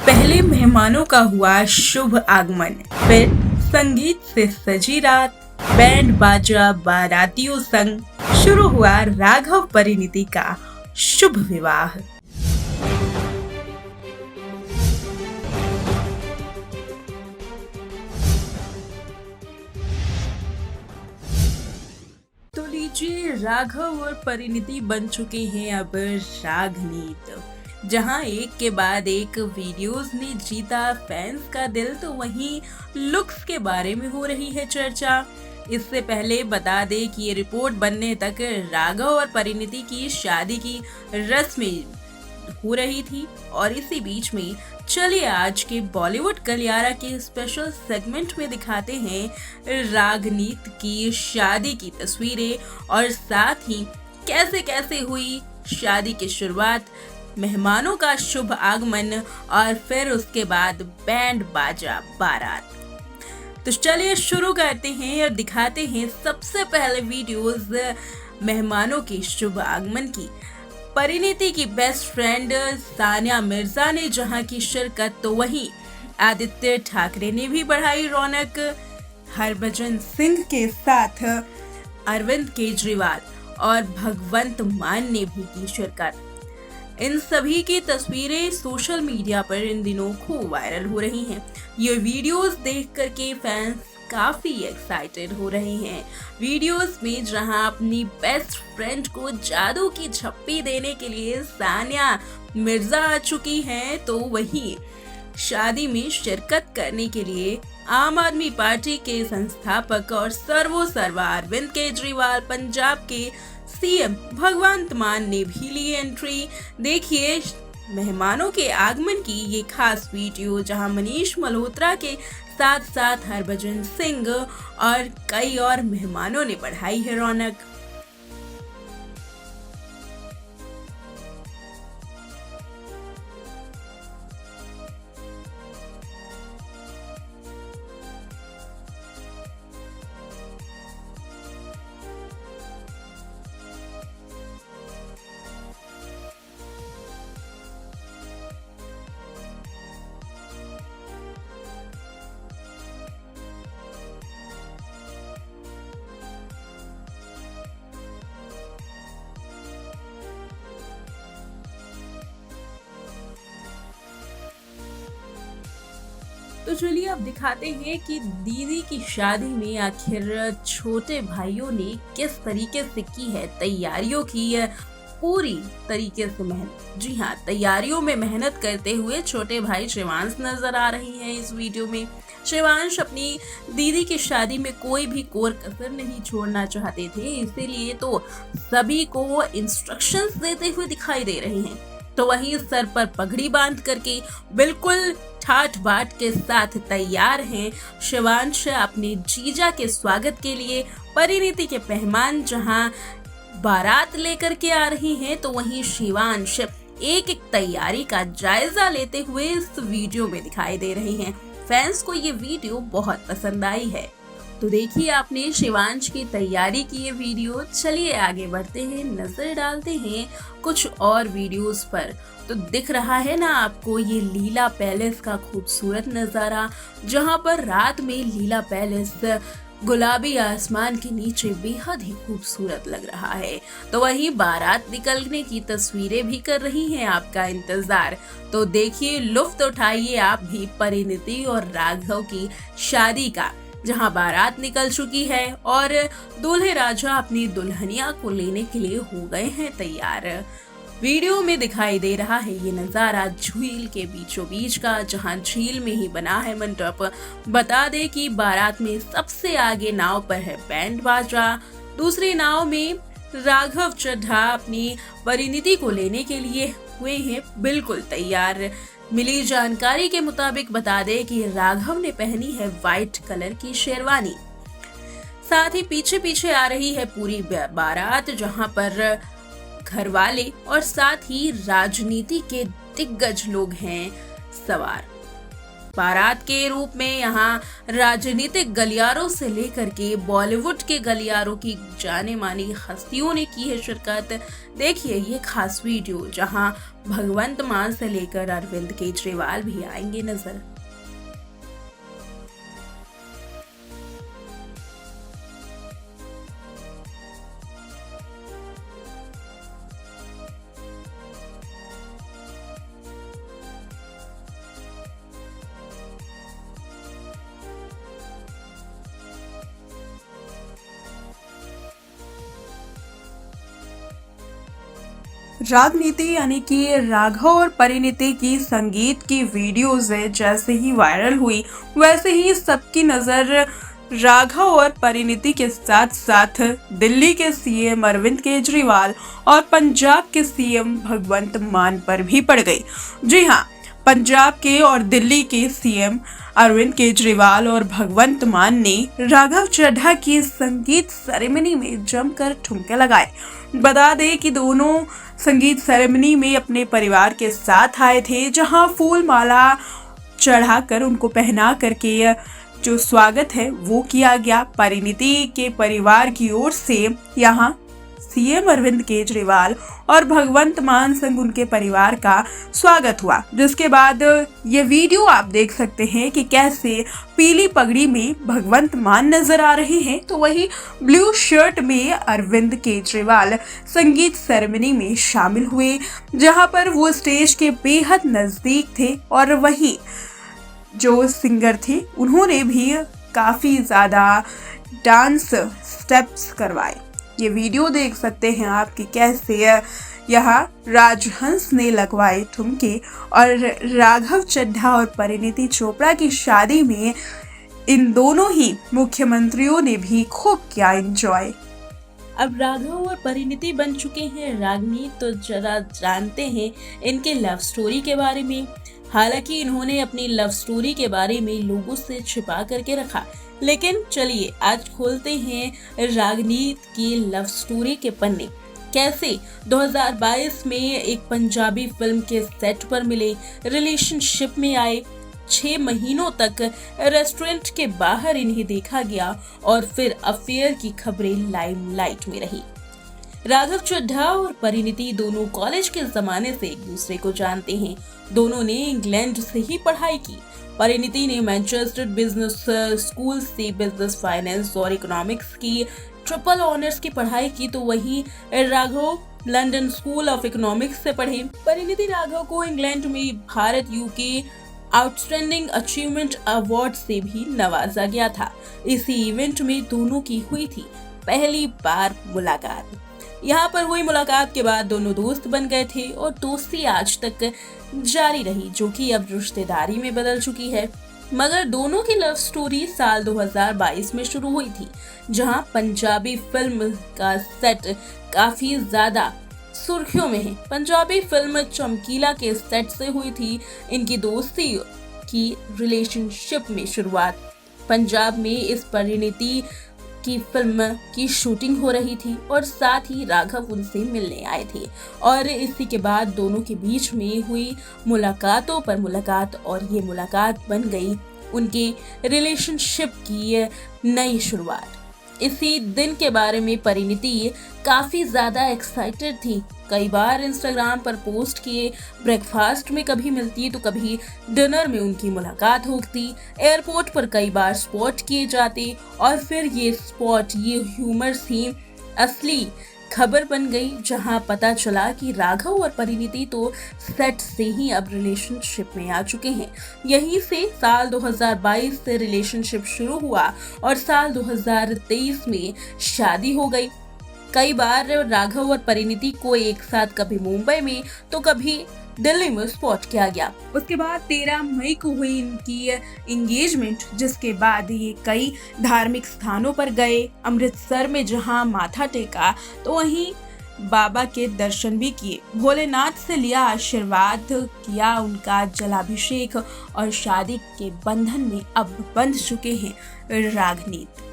पहले मेहमानों का हुआ शुभ आगमन, फिर संगीत से सजी रात, बैंड बाजा बारातियों संग शुरू हुआ राघव परिणीति का शुभ विवाह। तो लीजिए, राघव और परिणीति बन चुके हैं अब रागनीत, जहां एक के बाद एक वीडियोस ने जीता फैंस का दिल, तो वहीं लुक्स के बारे में हो रही है चर्चा। इससे पहले बता दें कि ये रिपोर्ट बनने तक राघव और परिणीति की शादी की रस्में हो रही थी, और इसी बीच में चलिए आज के बॉलीवुड गलियारा के स्पेशल सेगमेंट में दिखाते हैं रागनीत की शादी की तस्वीरें, और साथ ही कैसे कैसे हुई शादी की शुरुआत, मेहमानों का शुभ आगमन और फिर उसके बाद बैंड बाजा बारात। तो चलिए शुरू करते हैं और दिखाते हैं सबसे पहले वीडियोस मेहमानों के शुभ आगमन की। परिणीति की बेस्ट फ्रेंड सानिया मिर्जा ने जहां की शिरकत, तो वहीं आदित्य ठाकरे ने भी बढ़ाई रौनक। हरभजन सिंह के साथ अरविंद केजरीवाल और भगवंत मान ने भी की शिरकत। इन सभी की तस्वीरें सोशल मीडिया पर इन दिनों खूब वायरल हो रही हैं। ये वीडियोस देख करके फैंस काफी एक्साइटेड हो रहे हैं। वीडियोस में जहां अपनी बेस्ट फ्रेंड को जादू की झप्पी देने के लिए सानिया मिर्जा आ चुकी हैं, तो वहीं शादी में शिरकत करने के लिए आम आदमी पार्टी के संस्थापक और सर्वा अरविंद केजरीवाल, पंजाब के सीएम भगवंत मान ने भी ली एंट्री। देखिए मेहमानों के आगमन की ये खास वीडियो, जहां मनीष मल्होत्रा के साथ साथ हरभजन सिंह और कई और मेहमानों ने बढ़ाई है रौनक। तो चलिए अब दिखाते हैं कि दीदी की शादी में आखिर छोटे भाइयों ने किस तरीके से की है तैयारियों की पूरी तरीके से मेहनत। जी हाँ, तैयारियों में मेहनत करते हुए छोटे भाई शिवांश नजर आ रही हैं इस वीडियो में। शिवांश अपनी दीदी की शादी में कोई भी कोर कसर नहीं छोड़ना चाहते थे, इसीलिए तो सभी को इंस्ट्रक्शंस देते हुए दिखाई दे रहे हैं। तो वहीं सर पर पगड़ी बांध करके बिल्कुल ठाठ बाट के साथ तैयार हैं शिवांश अपने जीजा के स्वागत के लिए। परिणीति के मेहमान जहां बारात लेकर के आ रही हैं, तो वहीं शिवांश एक एक तैयारी का जायजा लेते हुए इस वीडियो में दिखाई दे रहे हैं। फैंस को ये वीडियो बहुत पसंद आई है। तो देखिए आपने शिवांश की तैयारी की ये वीडियो। चलिए आगे बढ़ते हैं, नजर डालते हैं कुछ और वीडियोस पर। तो दिख रहा है ना आपको ये लीला पैलेस का खूबसूरत नजारा, जहां पर रात में लीला पैलेस गुलाबी आसमान के नीचे बेहद ही खूबसूरत लग रहा है। तो वहीं बारात निकलने की तस्वीरें भी कर रही हैं आपका इंतजार। तो देखिए, लुत्फ उठाइए आप भी परिणीति और राघव की शादी का, जहां बारात निकल चुकी है और दूल्हे राजा अपनी दुल्हनिया को लेने के लिए हो गए हैं तैयार। वीडियो में दिखाई दे रहा है ये नजारा झील के बीचों बीच का, जहां झील में ही बना है मंडप। बता दें कि बारात में सबसे आगे नाव पर है बैंड बाजा, दूसरी नाव में राघव चड्ढा अपनी परिणीति को लेने के लिए हुए हैं बिल्कुल तैयार। मिली जानकारी के मुताबिक बता दें कि राघव ने पहनी है व्हाइट कलर की शेरवानी, साथ ही पीछे पीछे आ रही है पूरी बारात, जहां पर घर वाले और साथ ही राजनीति के दिग्गज लोग हैं सवार। बारात के रूप में यहाँ राजनीतिक गलियारों से लेकर के बॉलीवुड के गलियारों की जाने मानी हस्तियों ने की है शिरकत। देखिए ये खास वीडियो जहाँ भगवंत मान से लेकर अरविंद केजरीवाल भी आएंगे नजर। रागनीति यानी कि राघव और परिणीति की संगीत की वीडियोज जैसे ही वायरल हुई वैसे ही सबकी नज़र राघव और परिणीति के साथ साथ दिल्ली के सीएम अरविंद केजरीवाल और पंजाब के सीएम भगवंत मान पर भी पड़ गई। जी हाँ, पंजाब के और दिल्ली के सीएम अरविंद केजरीवाल और भगवंत मान ने राघव चड्ढा की संगीत सेरेमनी में जमकर ठुमके लगाए। बता दें कि दोनों संगीत सेरेमनी में अपने परिवार के साथ आए थे, जहां फूल माला चढ़ाकर उनको पहना करके जो स्वागत है वो किया गया। परिणीति के परिवार की ओर से यहां सीएम अरविंद केजरीवाल और भगवंत मान संग उनके परिवार का स्वागत हुआ, जिसके बाद ये वीडियो आप देख सकते हैं कि कैसे पीली पगड़ी में भगवंत मान नजर आ रहे हैं तो वही ब्लू शर्ट में अरविंद केजरीवाल संगीत सेरेमनी में शामिल हुए, जहां पर वो स्टेज के बेहद नजदीक थे और वहीं जो सिंगर थे उन्होंने भी काफी ज्यादा डांस स्टेप्स करवाए। ये वीडियो देख सकते हैं आप कि कैसे यहाँ राजहंस ने लगवाए ठुमके और राघव चड्ढा और परिणीति चोपड़ा की शादी में इन दोनों ही मुख्यमंत्रियों ने भी खूब किया एंजॉय। अब राघव और परिणीति बन चुके हैं रागनी, तो जरा जानते हैं इनके लव स्टोरी के बारे में। हालांकि इन्होंने अपनी लव स्टोरी के बारे में लोगों से छिपा करके रखा, लेकिन चलिए आज खोलते हैं रागनी की लव स्टोरी के पन्ने। कैसे 2022 में एक पंजाबी फिल्म के सेट पर मिले, रिलेशनशिप में आए, 6 महीनों तक रेस्टोरेंट के बाहर इन्हें देखा गया और फिर अफेयर की खबरें लाइमलाइट में रही। राघव चड्ढा और परिणीति दोनों कॉलेज के जमाने से एक दूसरे को जानते हैं। दोनों ने इंग्लैंड से ही पढ़ाई की। परिणीति ने मैनचेस्टर बिजनेस स्कूल से बिजनेस फाइनेंस और इकोनॉमिक्स की ट्रिपल ऑनर्स की पढ़ाई की, तो वहीं Raghav London school of economics से पढ़े। परिणीति राघव को इंग्लैंड में Bharat UK outstanding achievement award से भी नवाजा गया था। इसी इवेंट में दोनों की हुई थी पहली बार मुलाकात। यहाँ पर हुई मुलाकात के बाद दोनों दोस्त बन गए थे और दोस्ती आज तक जारी रही, जो कि अब रिश्तेदारी में बदल चुकी है। मगर दोनों की लव स्टोरी साल 2022 में शुरू हुई थी, जहां पंजाबी फिल्म का सेट काफी ज्यादा सुर्खियों में है। पंजाबी फिल्म चमकीला के सेट से हुई थी इनकी दोस्ती की रिलेशनशिप में शुरुआत। पंजाब में इस परिणीति की फिल्म की शूटिंग हो रही थी और साथ ही राघव उनसे मिलने आए थे और इसी के बाद दोनों के बीच में हुई मुलाकातों पर मुलाकात और ये मुलाकात बन गई उनके रिलेशनशिप की नई शुरुआत। इसी दिन के बारे में परिणीति काफी ज्यादा एक्साइटेड थी। कई बार इंस्टाग्राम पर पोस्ट किए, ब्रेकफास्ट में कभी मिलती तो कभी डिनर में उनकी मुलाकात होती, एयरपोर्ट पर कई बार स्पॉट किए जाते और फिर ये स्पॉट, ये ह्यूमर्स ही असली खबर बन गई, जहां पता चला कि राघव और परिणीति तो सेट से ही अब रिलेशनशिप में आ चुके हैं। यहीं से साल 2022 से रिलेशनशिप शुरू हुआ और साल 2023 में शादी हो गई। कई बार राघव और परिणीति को एक साथ कभी मुंबई में तो कभी दिल्ली में स्पॉट किया गया। उसके बाद 13 मई को हुई इनकी एंगेजमेंट, जिसके बाद ये कई धार्मिक स्थानों पर गए। अमृतसर में जहां माथा टेका तो वहीं बाबा के दर्शन भी किए, भोलेनाथ से लिया आशीर्वाद, किया उनका जलाभिषेक और शादी के बंधन में अब बंध चुके हैं रागनीत।